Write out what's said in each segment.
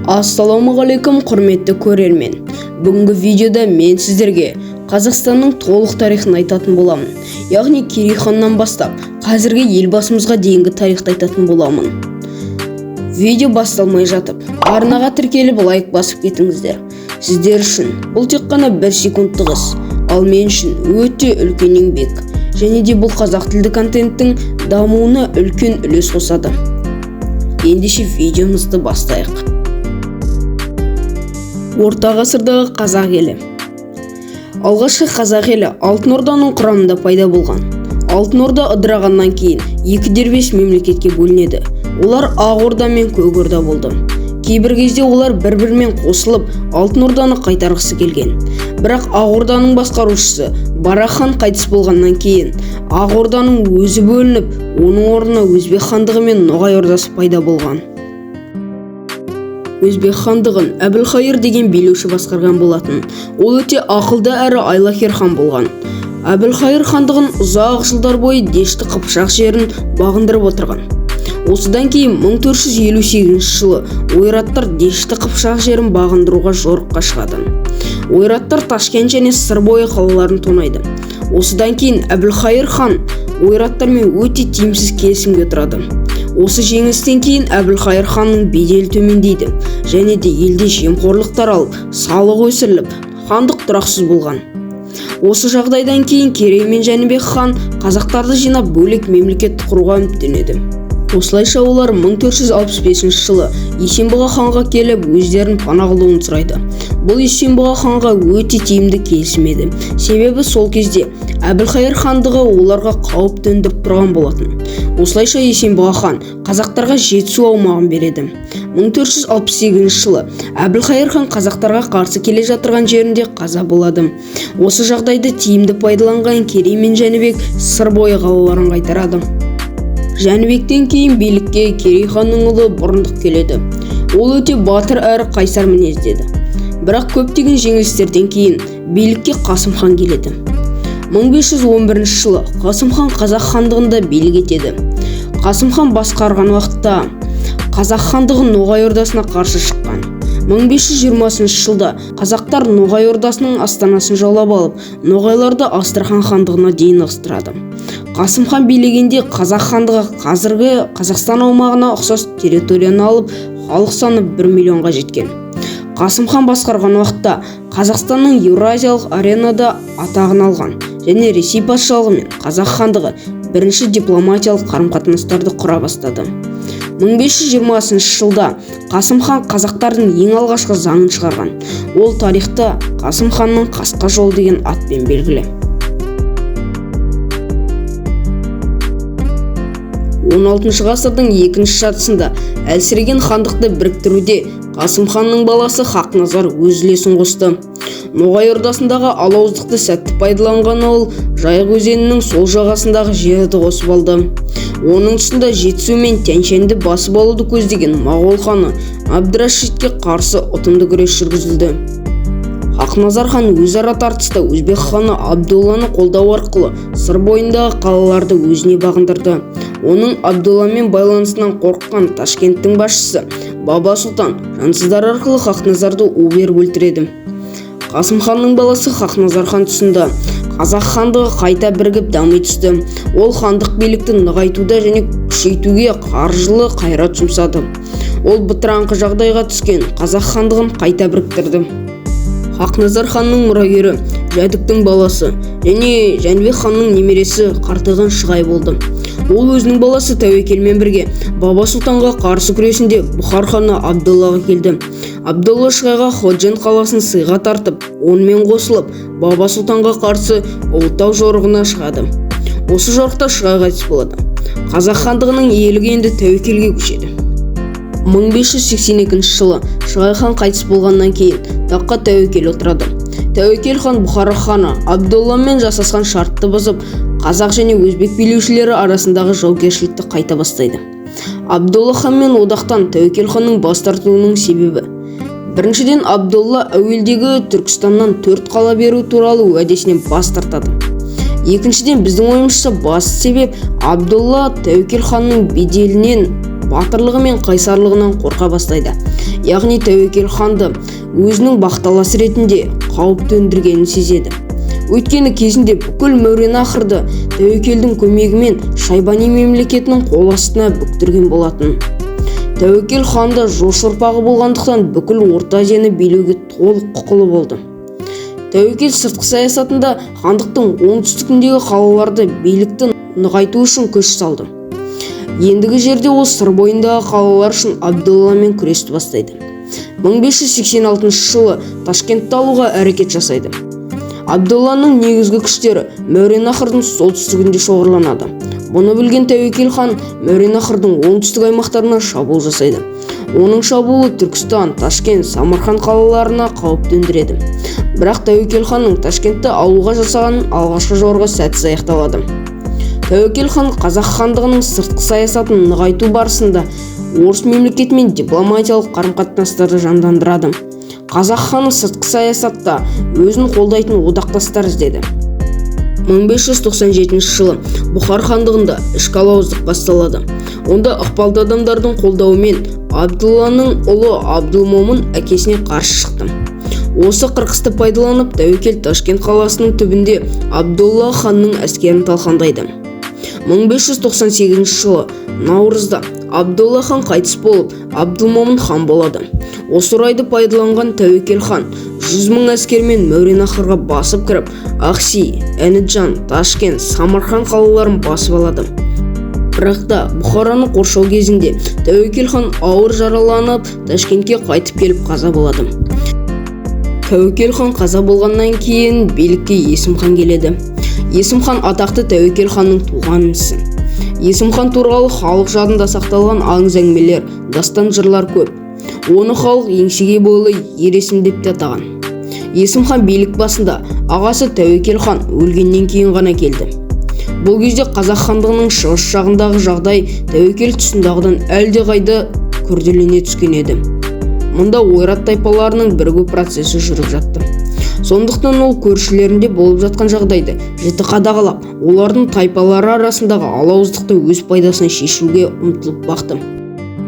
Ассалаумағалейкум құрметті көрермен. Бүгінгі видеода мен сіздерге Қазақстанның толық тарихын айтатын боламын. Яғни Керей ханнан бастап қазіргі елбасымызға дейінгі тарихты айтатын боламын. Видео басталмай жатып, арнаға тіркеліп лайк басып кетіңіздер. Сіздер үшін бұл тек қана 1 секундтық іс, ал мен үшін өте үлкен еңбек. Және де бұл қазақ тілді контенттің дамуына үлкен үлес қосады. Ендеше видеомызды бастайық. Орта ғасырдағы қазақ елі. Алғашқы қазақ елі Алтын Орданың құрамында пайда болған. Алтын Орда ыдырағаннан кейін екі дербес мемлекетке бөлінеді. Олар Ақ Орда мен Көк Орда болды. Кейбір кезде олар бір-бірімен қосылып Алтын Орданы қайтарғысы келген. Бірақ Ақ Орданың басқарушысы Барақ хан қайтыс болғаннан кейін Ақ Орданың өзі бөлініп, оның орнына Өзбек хандығы мен Ноғай ордасы пайда болған. Өзбек хандығын Әбілқайыр деген билеуші басқарған болатын. Ол өте ақылды әрі айлакер хан болған. Әбілқайыр хандығын ұзақ жылдар бойы Дешті Қыпшақ жерін бағындырып отырған. Осыдан кейін 1458 жылы ойраттар Дешті Қыпшақ жерін бағындыруға жорыққа шығады. Ойраттар Ташкент және Сырбойы қалаларын тонайды. Осыдан кейін Әбілқайыр хан ойраттармен өте тиімсіз келісімге тұрады. Осы жеңістен кейін Әбілқайыр ханның беделі төмендейді және де елде жемқорлық таралып, салық өсіріліп, хандық тұрақсыз болған. Осы жағдайдан кейін Керей мен Жәнібек хан қазақтарды жинап бөлек мемлекет құруға үміттенеді. Осылайша олар 1465 жылы Есенбұға ханға келіп өздерін пана қылуын сұрайды. Бұл Есенбұға ханға өте тиімді келісім еді. Себебі сол кезде Әбілқайыр хандығы оларға қауіп төндіріп тұрған болатын. Осылайша Есенбұға хан қазақтарға Жетісу аумағын береді. 1468 жылы Әбілқайыр хан қазақтарға қарсы келе жатырған жерінде қаза болады. Осы жағдайды тиімді пайдаланған Керей мен Жәнібек Сырбойы қалаларын қайтарады. Жәнібектен кейін билікке Керей ханның ұлы Бұрындық келеді. Ол өте батыр әрі қайсар мінездеді. Бірақ көптеген жеңілістерден кейін билікке Қасым хан келеді. 1511 жылы Қасым хан қазақ хандығында билік етеді. Қасым хан басқарған уақытта қазақ хандығы Ноғай ордасына қарсы шыққан. 1520 жылда қазақтар Ноғай ордасының астанасын жаулап алып, Ноғайларды Астрахан хандығына дейін ығыстырады. Қасым хан билегенде қазақ хандығы қазіргі Қазақстан аумағына ұқсас территорияны алып, халық саны 1 миллионға жеткен. Қасым хан басқарған уақытта Қазақстанның Еуразиялық аренада атағын алған және Ресей патшалығы мен қазақ хандығы бірінші дипломатиялық қарым-қатынастарды құра бастады. 1520 жылда Қасым хан қазақтардың ең алғашқы заңын шығарған. Ол тарихта Қасым ханның қасқа жолы деген атпен белгілі. 16 ғасырдың екінші жартысында әлсіреген хандықты біріктіруде Қасым ханның баласы Хақназар өз үлесін қосты. Ноғай ордасындағы алауыздықты сәтті пайдаланған ол Жайық өзенінің сол жағасындағы жерді қосып алды. Оның тұсында Жетісу мен Тянь-Шаньды басып алуды көздеген Моғол ханы Әбдірашидке қарсы ұтымды күрес жүргізілді. Хақназар хан өзара тартыста Өзбек ханы Абдолланы қолдау арқылы Сыр бойындағы қалаларды өзіне бағындырды. Оның Абдолламен байланысынан қорыққан Ташкенттің басшысы Баба Сұлтан жансыздар арқылы Хақназарды у беріп өлтіреді. Қасым ханның баласы Хақназар хан тұсында қазақ хандығы қайта бірігіп дами түсті. Ол хандық билікті нығайтуда және күшейтуге қаржылы қайрат жұмсады. Ол бытыраңқы жағдайға түскен қазақ хандығын қайта біріктірді. Хақназар ханның мұрагері Жәдіктің баласы және Жәнібек ханның немересі Қартайған Шығай болды. Ол өзінің баласы Тәуекелмен бірге Баба Сұлтанға қарсы күресінде Бұхар ханы Абдоллаға келді. Абдолла Шығайға Ходжент қаласын сыйға тартып, онымен қосылып, Баба Сұлтанға қарсы Ұлытау жорығына шығады. Осы жорықта Шығай қайтыс болады. Қазақ хандығының иелігі енді Тәуекелге көшеді. 1582 жылы Шығай хан қайтыс болғаннан кейін таққа Тәуекел отырады. Тәуекел хан Бұхар ханы Абдолламен жасасқан шартты бұзып, қазақ және өзбек билеушілері арасындағы жаугершілікті қайта бастайды. Абдолла ханмен одақтан Тәуекел ханның бас тартуының себебі: біріншіден, Абдолла әуелдегі Түркістаннан 4 қала беру туралы уәдесінен бас тартады. Екіншіден, біздің ойымызша басты себеп Абдолла Тәуекел ханның беделінен батырлығы мен қайсарлығынан қорқа бастайды. Яғни Тәуекел ханды өзінің бақталасы ретінде қауіп төндіргенін сезеді. Өйткені кезінде бүкіл Мауреннахрды Тәуекелдің көмегімен Шайбани мемлекетінің қол астына бүктірген болатын. Тәуекел ханда жошы ұрпағы болғандықтан бүкіл Орта Азияны билеуге толық құқылы болды. Тәуекел сыртқы саясатында хандықтың оңтүстігіндегі қалаларды билікті нығайту үшін күш салды. Ендігі жерде ол сыр бойындағы қалалар үшін Абдолламен күресті бастайды. 1586 жылы Ташкентті алуға әрекет жасайды. Абдолланың негізгі күштері Мауреннахрдың солтүстігінде шоғырланады. Бұны білген Тәуекел хан Мауреннахрдың оңтүстік аймақтарына шабуыл жасайды. Оның шабуылы Түркістан, Ташкент, Самарқан қалаларына қауіп төндіреді. Бірақ Тәуекел ханның Ташкентті алуға жасаған алғашқы жорығы сәтсіз аяқталады. Тәуекел хан қазақ хандығының сыртқы саясатын нығайту барысында орыс мемлекетімен дипломатиялық қарым-қатынастарды жандандырады. Қазақ ханы сыртқы саясатта өзін қолдайтын одақтастар іздеді. 1597 жылы Бұхар хандығында ішкі алауыздық басталады. Онда ықпалды адамдардың қолдауымен Абдулланың ұлы Абдылмомын әкесіне қарсы шықты. Осы қырқысты пайдаланып Тәуекел Ташкент қаласының түбінде Абдулла ханның әскерін талқандайды. 1598 жылы наурызда Абдулла хан қайтыс болып, Абдылмомын хан болады. Осы орайды пайдаланған Тәуекел хан 100 мың әскермен Мауреннахрға басып кіріп, Ақси, Әнеджан, Ташкент, Самарқан қалаларын басып алады. Бірақ та Бұхараны қоршау кезінде Тәуекел хан ауыр жараланып, Ташкентке қайтып келіп қаза болады. Тәуекел хан қаза болғаннан кейін билікке Есім хан келеді. Есім хан атақты Тәуекел ханның туған інісі. Есім хан туралы халық жадында сақталған аңыз әңгімелер, дастан жырлар көп. Оны халық еңсеге бойлы ер есім деп те атаған. Есім хан билік басында ағасы Тәуекел хан өлгеннен кейін ғана келді. Бұл кезде қазақ хандығының шығыс жағындағы жағдай Тәуекел тұсындағыдан әлдеқайда күрделене түскен еді. Мұнда ойрат тайпаларының бірігу процесі жүріп жатты. Сондықтан ол көршілерінде болып жатқан жағдайды жіті қадағалап, олардың тайпалары арасындағы алауыздықты өз пайдасына шешуге ұмтылып бақты.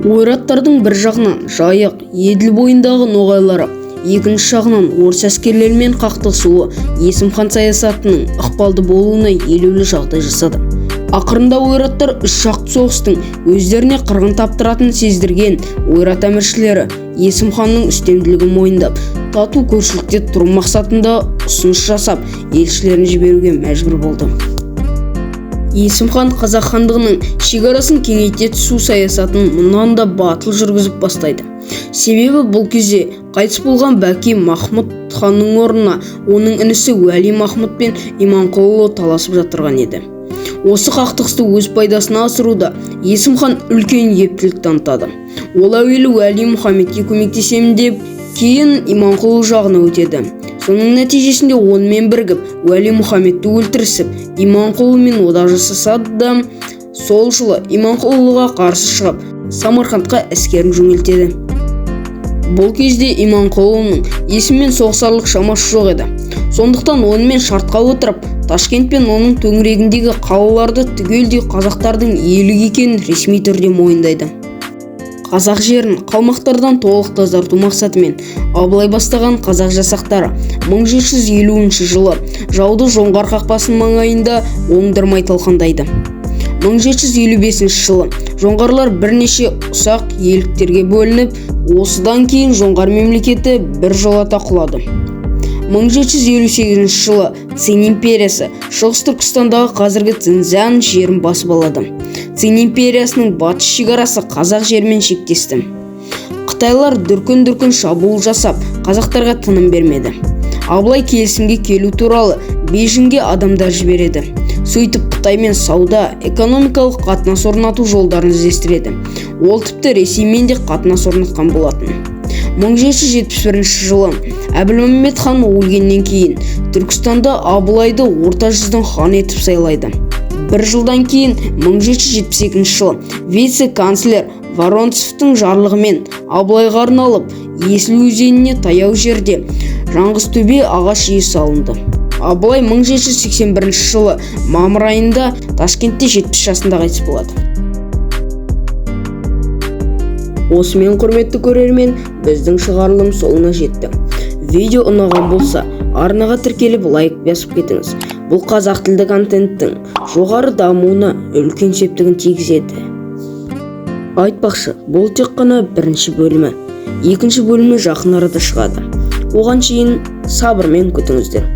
Ойраттардың бір жағынан Жайық, Еділ бойындағы ноғайлары, екінші жағынан орыс әскерлерімен қақтығысуы Есім хан саясатының ықпалды болуына елеулі жағдай жасады. Ақырында ойраттар үш жақты соғыстың өздеріне қырғын таптыратынын сездірген ойрат әміршілері Есім ханның үстемділігін мойындап, тату көршілікте тұру мақсатында ұсыныс жасап, елшілерін жіберуге мәжбүр болды. Есім хан қазақ хандығының шекарасын кеңейте түсу саясатын мұнан да батыл жүргізіп бастайды. Себебі бұл кезде қайтыс болған Бәки Махмұд ханның орнына оның інісі Уәли Махмұд пен Иманқұлы таласып жатырған еді. Осы қақтығысты өз пайдасына асыруда Есім хан үлкен ептілік танытады. Ол әуелі Уәли Мұхаммедке көмектесемін деп, кейін Иманқұлы жағына өтеді. Соның нәтижесінде онымен бірігіп, Уәли Мұхаммедті өлтірісіп, Иманқұлымен одақ жасасады да, сол жылы Иманқұлыға қарсы шығып, Самарқандқа әскерін жөнелтеді. Бұл кезде Иманқұлының Есіммен соғысарлық шамасы жоқ еді. Сондықтан онымен шартқа отырып, Ташкент пен оның төңірегіндегі қалаларды түгелдей қазақтардың иелігі екенін ресми түрде мойындайды. Қазақ жерін қалмақтардан толық тазарту мақсатымен Абылай бастаған қазақ жасақтары 1750 жылы жауды Жоңғар қақпасының маңайында оңдырмай талқандайды. 1755 жылы жоңғарлар бірнеше ұсақ иеліктерге бөлініп, осыдан кейін Жоңғар мемлекеті бір жолата құлады. 1758 жылы Цин империясы Шығыс Түркістандағы қазіргі Цинцзян жерін басып алады. Цин империясының батыс шекарасы қазақ жерімен шектесті. Қытайлар дүркін шабуыл жасап, қазақтарға тыным бермеді. Абылай келісімге келу туралы Бейжіңге адамдар жібереді. Сөйтіп Қытаймен сауда, экономикалық қатынас орнату жолдарын іздестіреді. Ол тіпті Ресеймен де қатынас орнатқан болатын. 1771 жылы Әбілмәмбет хан өлгеннен кейін Түркістанда Абылайды орта жүздің хан етіп сайлайды. Бір жылдан кейін 1772 жылы вице-канцлер Воронцовтың жарлығымен Абылайға арналып Есіл өзеніне таяу жерде Жаңғызтөбе ағаш үйі салынды. Абылай 1781 жылы мамыр айында Ташкентте 70 жасында қайтыс болады. Осымен құрметті көрермен, біздің шығарылым соңына жетті. Видео ұнаған болса, арнаға тіркеліп лайк басып кетіңіз. Бұл қазақ тілді контенттің жоғары дамуына үлкен септігін тигізеді. Айтпақшы, бұл тек қана бірінші бөлімі. Екінші бөлімі жақын арада шығады. Оған шейін сабырмен күтіңіздер.